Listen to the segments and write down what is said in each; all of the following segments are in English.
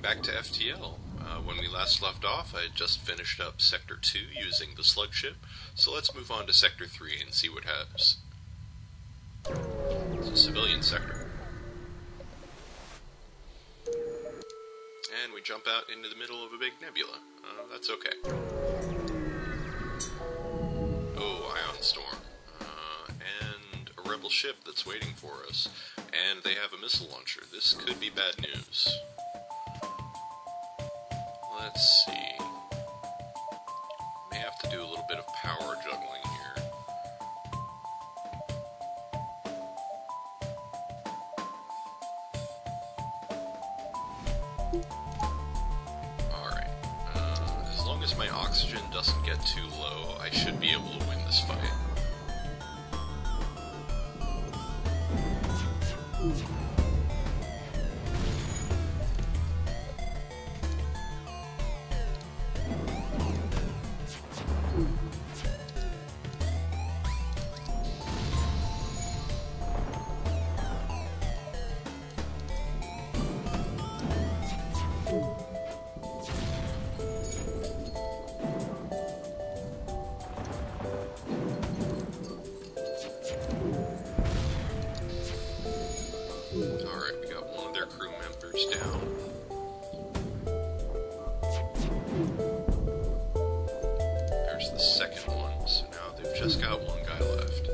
welcome back to FTL. When we last left off, I had just finished up Sector 2 using the Slug ship, so let's move on to Sector 3 and see what happens. It's a civilian sector. And we jump out into the middle of a big nebula. That's okay. Oh, Ion Storm. And a rebel ship that's waiting for us. And they have a missile launcher. This could be bad news. Let's see. May have to do a little bit of power juggling here. Alright. As long as my oxygen doesn't get too low, I should be able to win this fight. Alright, we got one of their crew members down. There's the second one, so now they've just got one guy left.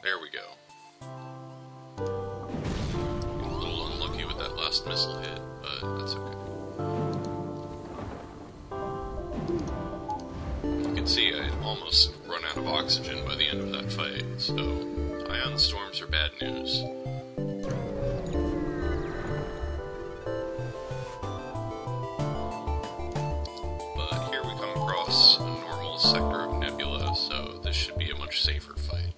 There we go. A little unlucky with that last missile hit, but that's okay. You can see I had almost run out of oxygen by the end of that fight, so ion storms are bad news. But here we come across a normal sector of Nebula, so this should be a much safer fight.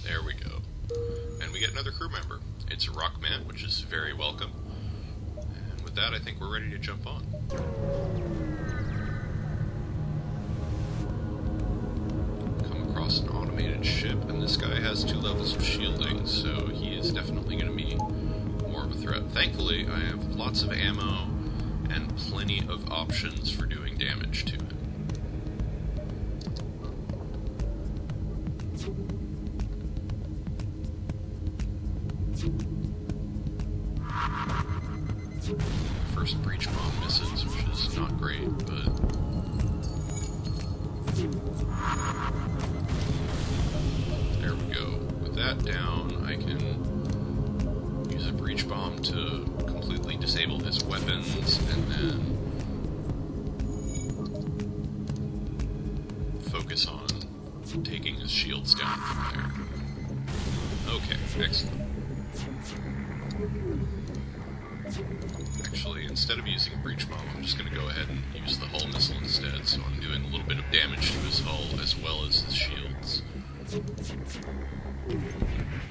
There we go. And we get another crew member. It's a Rockman, which is very welcome. And with that, I think we're ready to jump on. Come across an automated ship, and this guy has 2 levels of shielding, so he is definitely going to be more of a threat. Thankfully, I have lots of ammo and plenty of options for doing damage to him. First breach bomb misses, which is not great, but there we go. With that down, I can use a breach bomb to completely disable his weapons, and then focus on taking his shields down from there. Okay, excellent. Actually, instead of using a breach bomb, I'm just going to go ahead and use the hull missile instead, so I'm doing a little bit of damage to his hull as well as his shields. And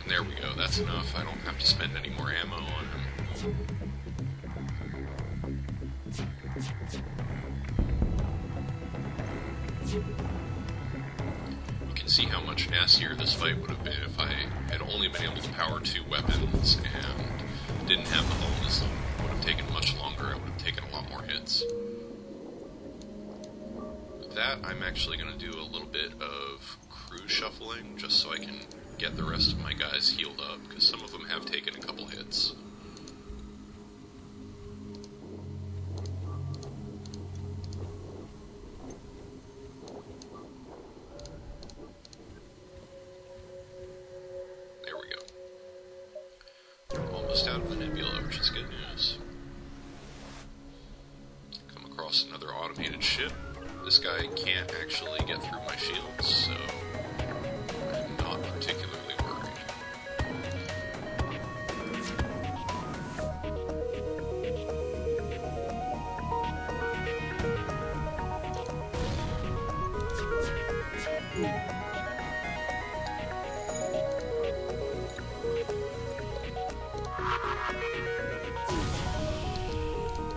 there we go, that's enough. I don't have to spend any more ammo on him. You can see how much nastier this fight would have been if I had only been able to power 2 weapons and didn't have the hull missile. It would have taken much longer, I would have taken a lot more hits. With that, I'm actually going to do a little bit of crew shuffling, just so I can get the rest of my guys healed up, because some of them have taken a couple hits. almost out of the Nebula, which is good news. Come across another automated ship. This guy can't actually get through my shields, so I'm not particularly worried.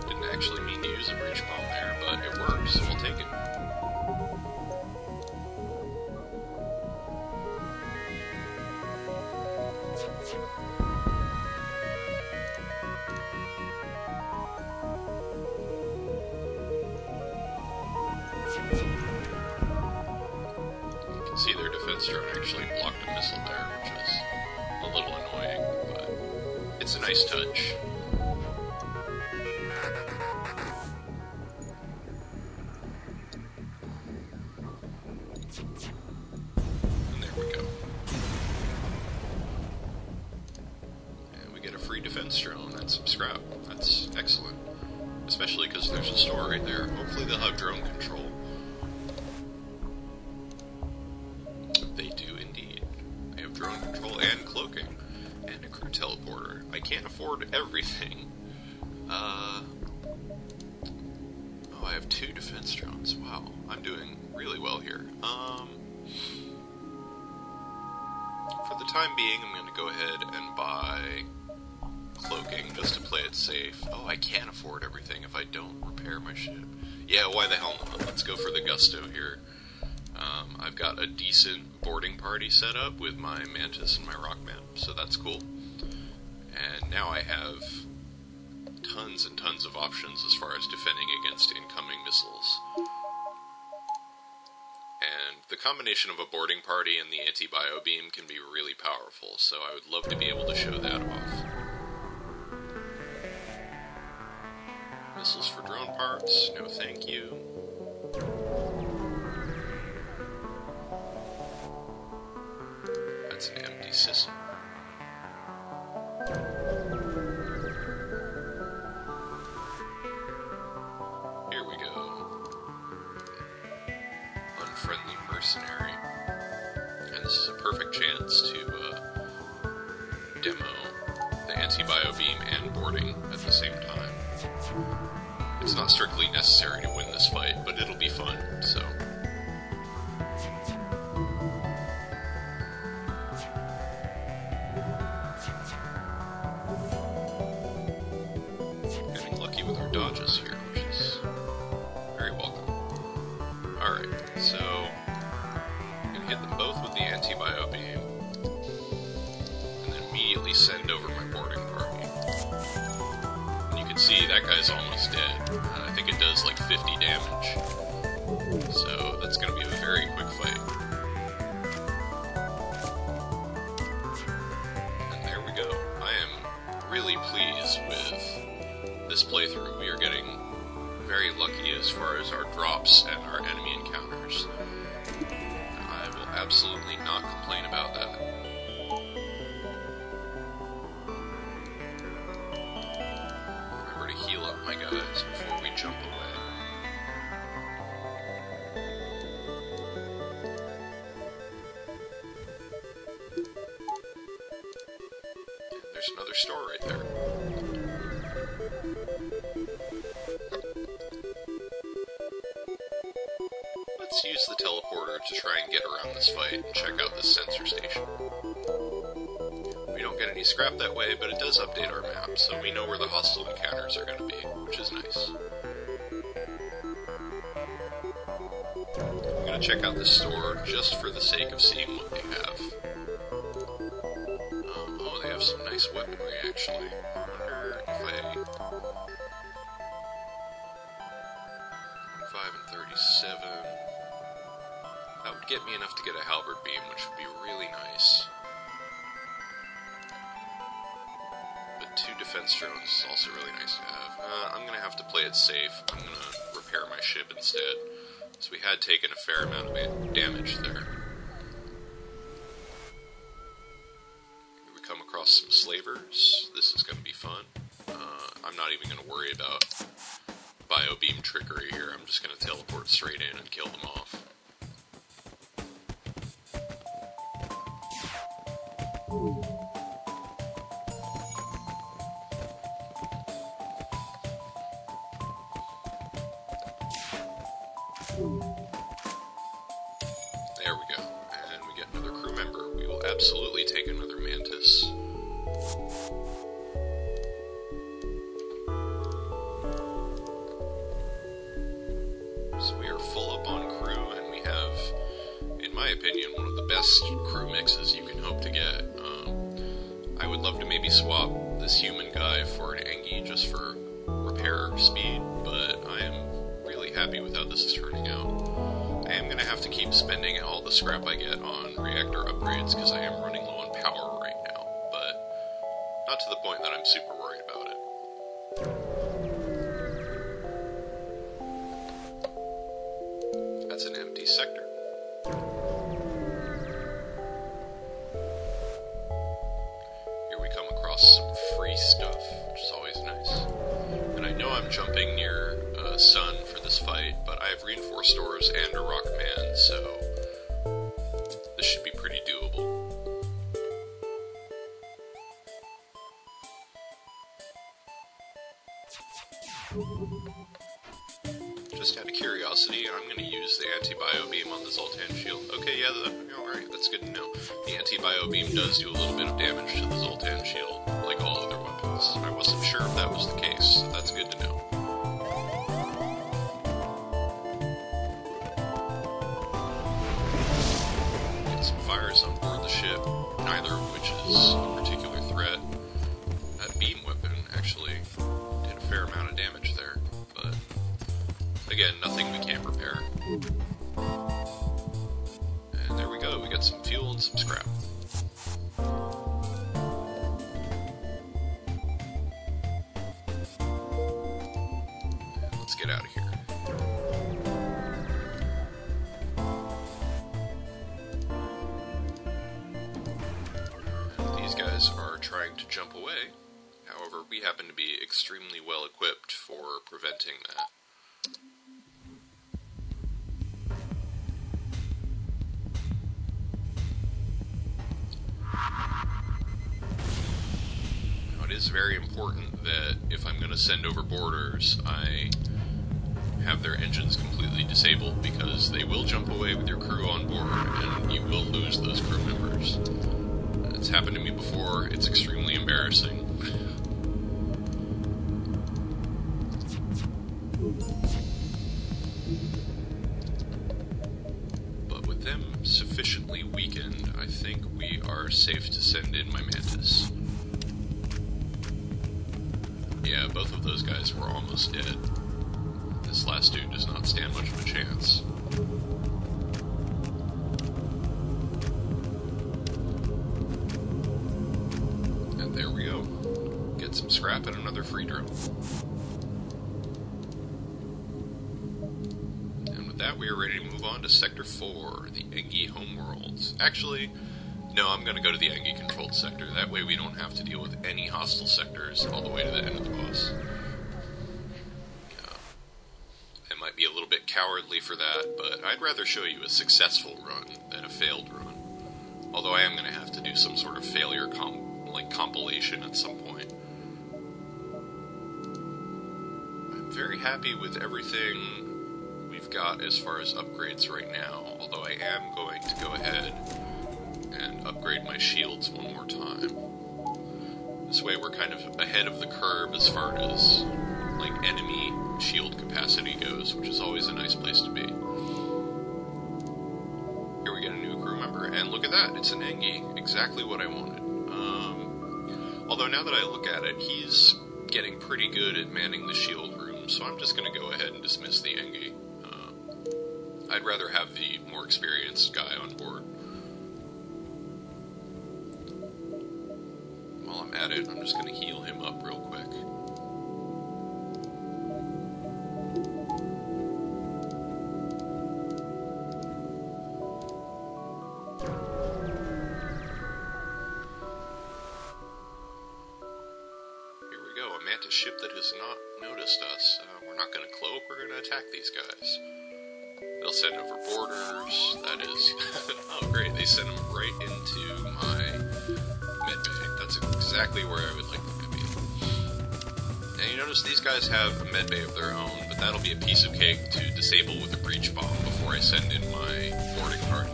Didn't actually mean to use a breach bomb there, but it works, so we'll take it. You can see their defense drone actually blocked a missile there, which is a little annoying, but it's a nice touch. And there we go. And we get a free defense drone and some scrap. That's excellent. Especially because there's a store right there. Hopefully they'll have drone control. They do indeed. They have drone control and cloaking. And a crew teleporter. I can't afford everything. Oh, I have 2 defense drones. Wow, I'm doing really well here. For the time being, I'm going to go ahead and buy cloaking just to play it safe. Oh, I can't afford everything if I don't repair my ship. Yeah, why the hell not? Let's go for the gusto here. I've got a decent boarding party set up with my Mantis and my rock map, so that's cool. And now I have tons and tons of options as far as defending against incoming missiles. And the combination of a boarding party and the anti-bio beam can be really powerful, so I would love to be able to show that off. Missiles for drone parts, no thank you. That's an empty system. Here we go. Unfriendly mercenary. And this is a perfect chance to demo the anti-bio beam and boarding at the same time. It's not strictly necessary to win this fight, but it'll be fun, so. Getting lucky with our dodges here, which is very welcome. Alright, so I'm going to hit them both with the anti-bio beam, and then immediately send over my boarding party. And you can see that guy's almost dead. I think it does like 50 damage. So that's going to be a very quick fight. And there we go. I am really pleased with this playthrough. We are getting very lucky as far as our drops and our enemy encounters. I will absolutely not complain about that. Remember to heal up my guys before we jump away. And there's another store right there. Let's use the teleporter to try and get around this fight and check out this sensor station. We don't get any scrap that way, but it does update our map, so we know where the hostile encounters are going to be, which is nice. I'm going to check out this store just for the sake of seeing what they have. Oh, they have some nice weaponry, actually. I wonder if 5 and 37... That would get me enough to get a halberd beam, which would be really nice. But 2 defense drones is also really nice to have. I'm going to have to play it safe. I'm going to repair my ship instead. So we had taken a fair amount of damage there. We come across some slavers. This is going to not even going to worry about bio beam trickery here. I'm just going to teleport straight in and kill them off. There we go. And we get another crew member. We will absolutely take another Mantis. So we are full up on crew, and we have, in my opinion, one of the best crew mixes you can hope to get. I would love to maybe swap this human guy for an Engi just for repair speed, but I am really happy with how this is turning out. I am going to have to keep spending all the scrap I get on reactor upgrades because I am running low on power right now, but not to the point that I'm super worried about it. That's an empty sector. Here we come across some free stuff, which is always nice. And I know I'm jumping near Sun for this fight, but I have reinforced stores and a rock man, so this should be pretty doable. Just out of curiosity, I'm going to use the anti-bio beam on the Zoltan shield. Okay, yeah, alright, that's good to know. The anti-bio beam does do a little bit of damage to the Zoltan shield, like all other weapons. I wasn't sure if that was the case, so that's good to know. Get some fires on board the ship, neither of which is a particular threat. That beam weapon actually did a fair amount of damage there, but again, nothing we can't repair. And there we go, we got some fuel and some scrap. And let's get out of here. And these guys are trying to jump away. However, we happen to be extremely well equipped for preventing that. Now, it is very important that if I'm going to send over boarders, I have their engines completely disabled, because they will jump away with your crew on board, and you will lose those crew members. It's happened to me before. It's extremely embarrassing. But with them sufficiently weakened, I think we are safe to send in my Mantis. Yeah, both of those guys were almost dead. This last dude does not stand much of a chance. And there we go. Get some scrap and another free drone. And with that, we are ready to move on to Sector 4, the Engi homeworlds. Actually, no, I'm going to go to the Engi-controlled sector. That way we don't have to deal with any hostile sectors all the way to the end of the boss. I might be a little bit cowardly for that, but I'd rather show you a successful run than a failed run. Although I am going to have to do some sort of failure compilation at some point. I'm very happy with everything we've got as far as upgrades right now, although I am going to go ahead and upgrade my shields one more time. This way we're kind of ahead of the curve as far as, like, enemy shield capacity goes, which is always a nice place to be. Here we get a new crew member, and look at that, it's an Engi, exactly what I wanted. Although now that I look at it, he's getting pretty good at manning the shield room, so I'm just going to go ahead and dismiss the Engi. I'd rather have the more experienced guy on board. While I'm at it, I'm just going to heal him up real quick. Mantis ship that has not noticed us. We're not going to cloak, we're going to attack these guys. They'll send over boarders, that is... oh great, they send them right into my medbay. That's exactly where I would like them to be. And you notice these guys have a medbay of their own, but that'll be a piece of cake to disable with a breach bomb before I send in my boarding party.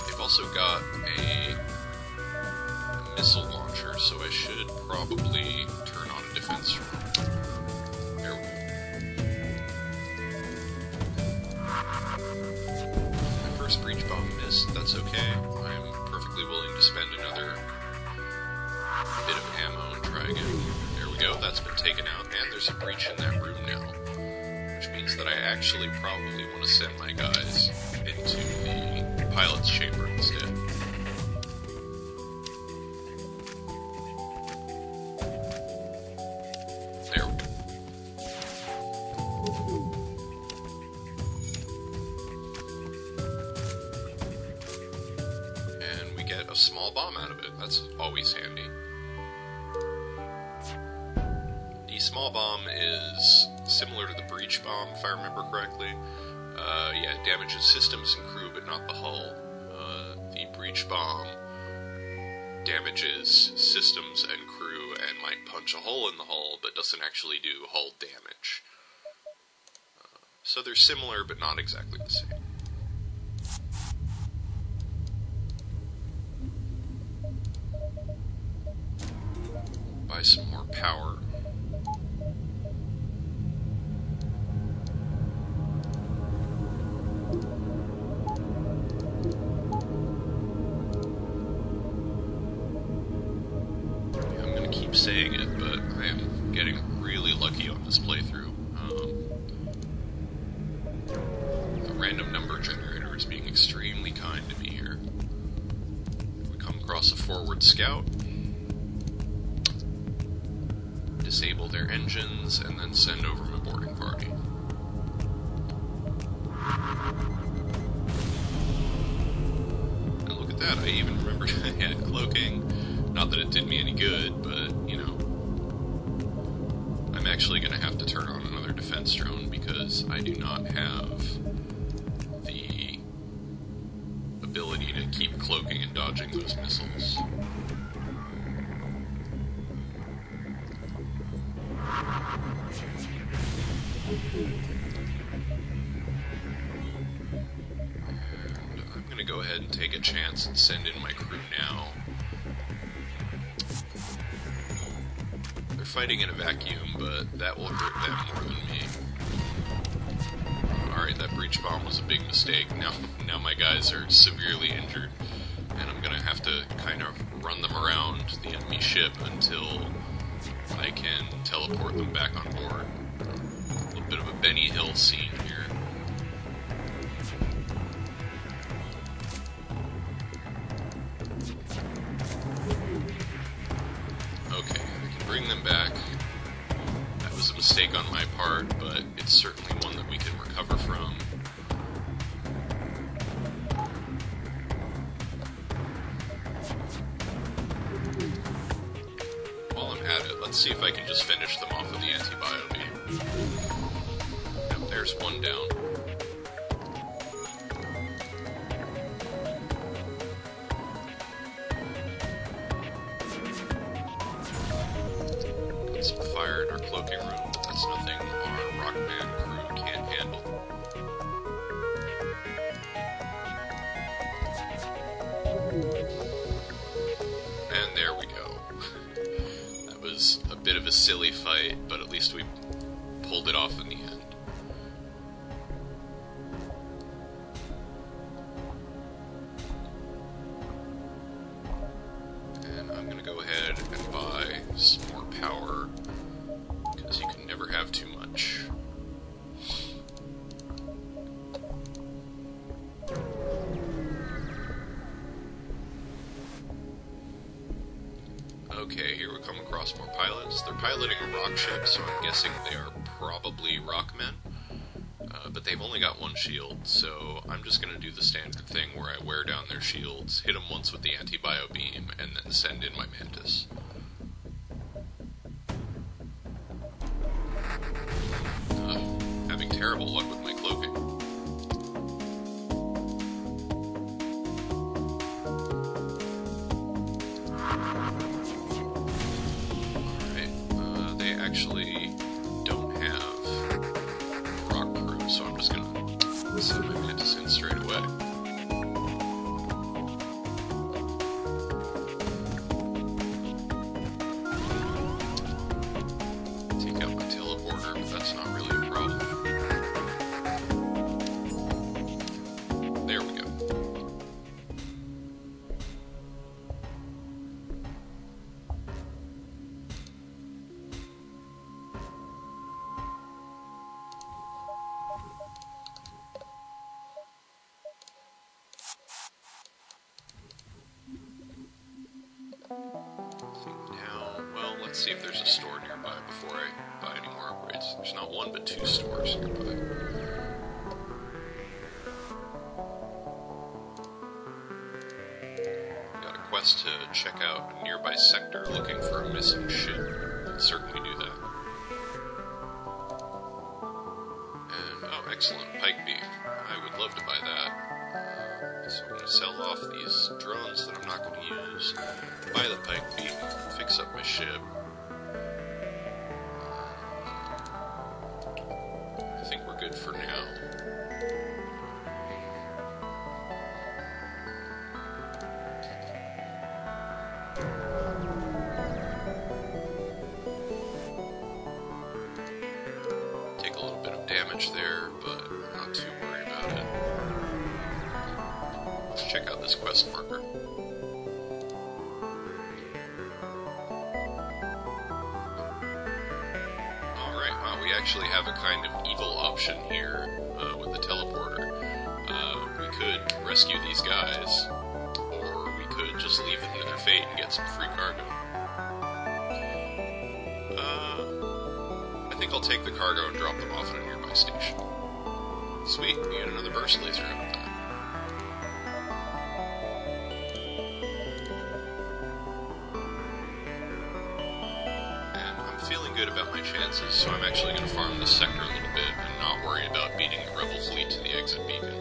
They've also got a missile launcher, so I should probably turn on a defense drone. There we go. My first breach bomb missed, that's okay. I'm perfectly willing to spend another bit of ammo and try again. There we go, that's been taken out, and there's a breach in that room now. Which means that I actually probably want to send my guys into the pilot's chamber instead. There we go. And we get a small bomb out of it. That's always handy. The small bomb is similar to the breach bomb, if I remember correctly. Yeah, it damages systems and crew, but not the hull. The breach bomb damages systems and crew and might punch a hole in the hull, but doesn't actually do hull damage. So they're similar, but not exactly the same. Buy some more power. Saying it, but I am getting really lucky on this playthrough. The random number generator is being extremely kind to me here. We come across a forward scout, disable their engines, and then send over my boarding party. And look at that, I even remembered I had cloaking. Not that it did me any good, but, you know, I'm actually going to have to turn on another defense drone because I do not have the ability to keep cloaking and dodging those missiles. And I'm going to go ahead and take a chance and send in my crew now. Fighting in a vacuum, but that will hurt them more than me. Alright, that breach bomb was a big mistake. Now my guys are severely injured, and I'm gonna have to kind of run them around the enemy ship until I can teleport them back on board. A little bit of a Benny Hill scene here. Bring them back. That was a mistake on my part, but it's certainly one that we can recover from. While I'm at it, let's see if I can just finish them off with the anti-bio beam. Yep, there's one down. Fire in our cloaking room, but that's nothing our Rockman crew can't handle. And there we go. That was a bit of a silly fight, but at least we pulled it off in the end. And I'm gonna go ahead and buy some more power, because you can never have too much. Okay, here we come across more pilots. They're piloting a rock ship, so I'm guessing they are probably rockmen. But they've only got one shield, so I'm just going to do the standard thing where I wear down their shields, hit them once with the anti-bio beam, and then send in my Mantis. terrible luck with my cloaking. Alright, they actually don't have rock crew, so I'm just gonna send my Mantis in straight away. Take out my teleporter, but that's not really a problem. There we go. Let's see if there's a store nearby before I buy any more upgrades. There's not one, but 2 stores nearby. Got a quest to check out a nearby sector looking for a missing ship. I'll certainly do that. And, oh, excellent, pike beam. I would love to buy that. So I'm going to sell off these drones that I'm not going to use, buy the pike beam, fix up my ship. I think we're good for now. Take a little bit of damage there, but I'm not too worried about it. Let's check out this quest marker. We actually have a kind of evil option here with the teleporter. We could rescue these guys, or we could just leave them to their fate and get some free cargo. I think I'll take the cargo and drop them off at a nearby station. Sweet, we get another burst laser out of that. Feeling good about my chances, so I'm actually going to farm this sector a little bit and not worry about beating the rebel fleet to the exit beacon.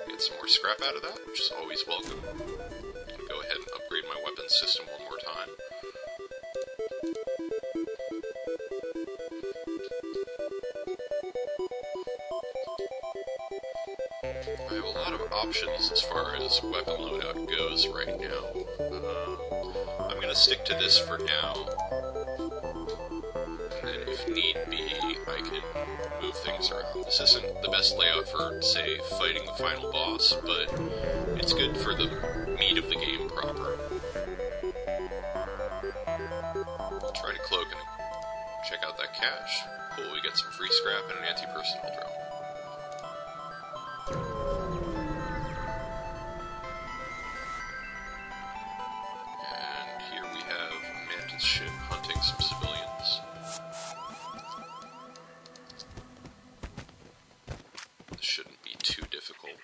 Get some more scrap out of that, which is always welcome. I'm going to go ahead and upgrade my weapons system one more time. I have a lot of options as far as weapon loadout goes right now. I'm going to stick to this for now. And if need be, I can move things around. This isn't the best layout for, say, fighting the final boss, but it's good for the meat of the game proper. I'll try to cloak and check out that cache. Cool, we get some free scrap and an anti-personnel drone. And here we have a Mantis ship hunting some civilians. This shouldn't be too difficult.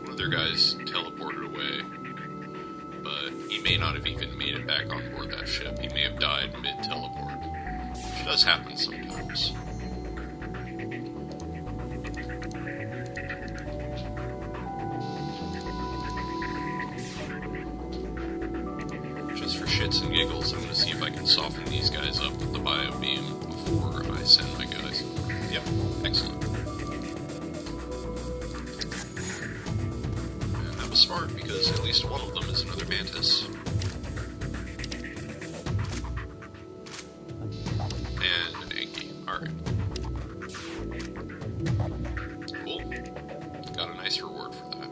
Other guys teleported away, but he may not have even made it back on board that ship. He may have died mid-teleport, which does happen sometimes. Just for shits and giggles, I'm going to see if I can soften these guys up with the bio beam before I send my guys. Yep, excellent. Smart, because at least one of them is another Mantis. And an Anki. Alright. Cool. Got a nice reward for that.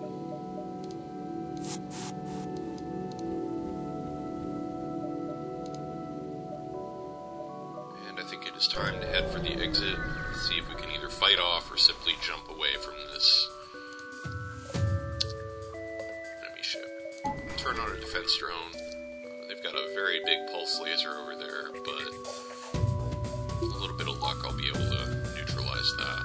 And I think it is time to head for the exit. See if we can either fight off or simply jump away from this. Turn on a defense drone. They've got a very big pulse laser over there, but with a little bit of luck I'll be able to neutralize that.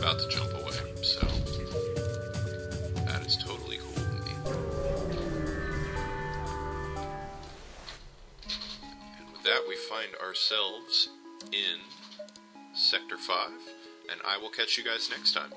about to jump away, so that is totally cool with me. And with that, we find ourselves in Sector 5, and I will catch you guys next time.